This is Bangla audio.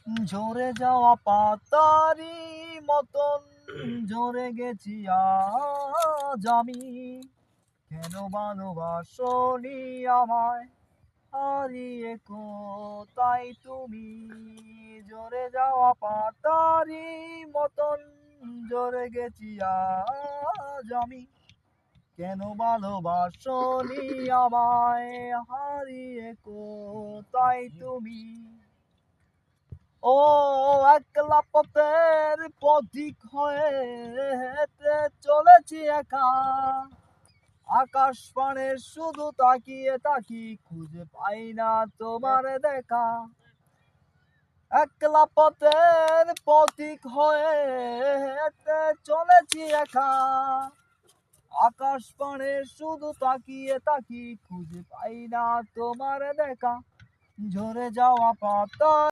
ঝরে যাওয়া পাতারি মতন ঝরে গেছি আজ আমি। কেন ভালোবাসনি আমায়, হারিয়ে কোথায় তুমি? ঝরে যাওয়া পাতারি মতন ঝরে গেছি আজ আমি। কেন ভালোবাসনি আমায়, হারিয়ে কোথায় তুমি? ও একলা পথের পথিক হয়ে হেঁটে চলেছি একা। আকাশ পানে শুধু তাকিয়ে তাকি, খুঁজে পাই না তোমার দেখা। একলা পথের পথিক হয়ে হেঁটে চলেছি একা। আকাশ পানে শুধু তাকিয়ে তাকি, খুঁজে পাই না তোমার দেখা। ঝরে যাওয়া পাতা